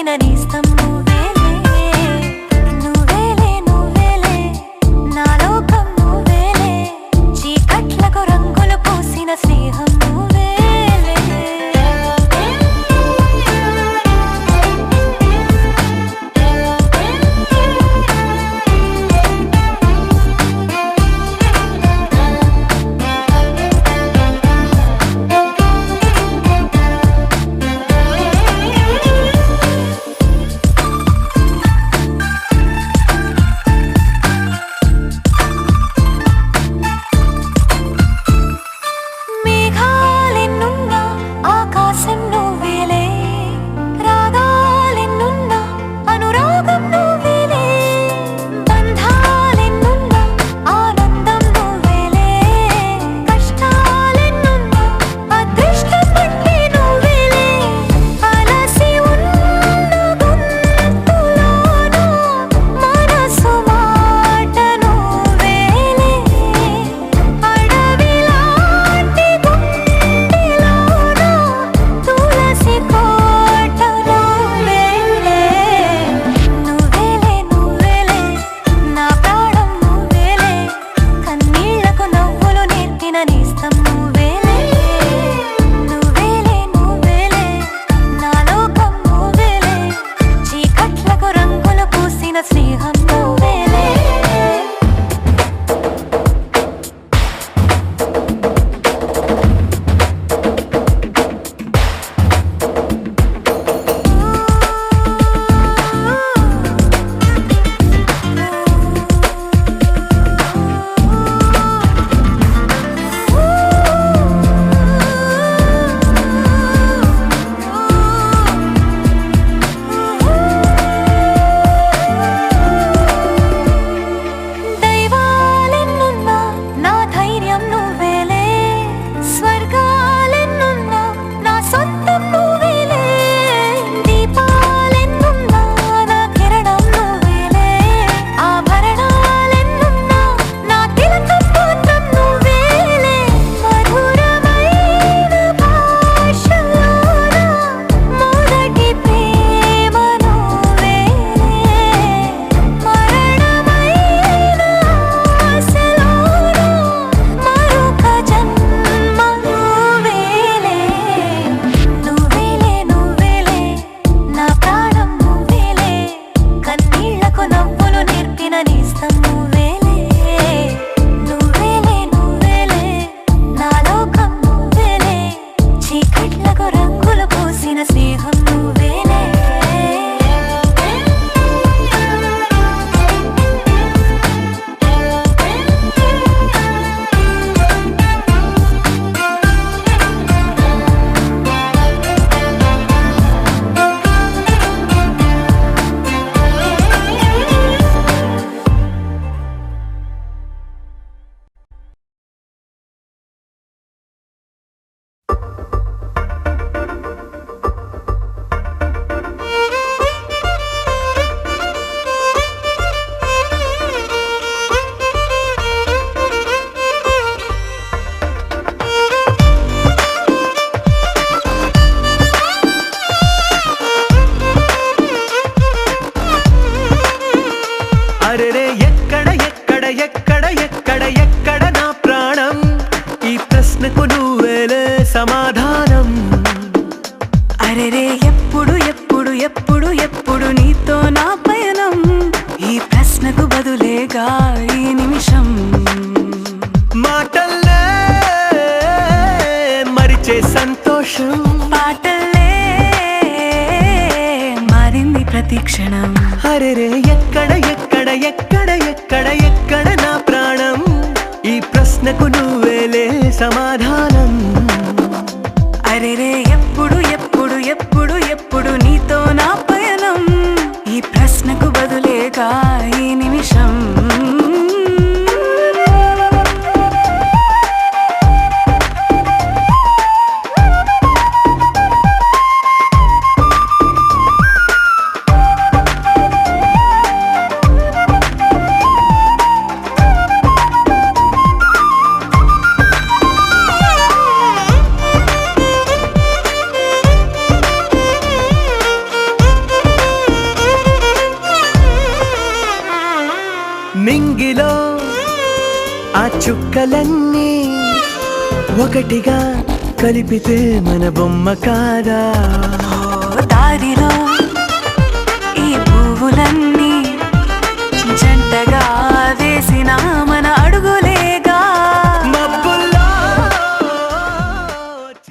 నేస్తం నువ్వేలే నువ్వేలే నువ్వేలే నా లోకం నువ్వేలే చీకట్లకు రంగులు పూసిన స్నేహం సమాధానం అరెరే ఎప్పుడు ఎప్పుడు ఎప్పుడు ఎప్పుడు నీతో నా పయనం ఈ ప్రశ్నకు బదులేగా ఈ నిమిషం మాటల్లే మరిచే సంతోషం పాటల్లే మారింది ప్రతి క్షణం అరెరే ఎక్కడ ఎక్కడ ఎక్కడ ఎక్కడ ఎక్కడ నా ప్రాణం ఈ ప్రశ్నకు నువ్వేలే సమాధానం అరెరే ఎప్పుడు ఎప్పుడు ఎప్పుడు ఎప్పుడు నీతో నా పయనం ఈ ప్రశ్నకు బదులేగా ఈ నిమిషం చుక్కలన్నీ ఒకటిగా కలిపితే మన బొమ్మ కాదా? ఓ దారిలో ఈ పువ్వులన్నీ జంటగా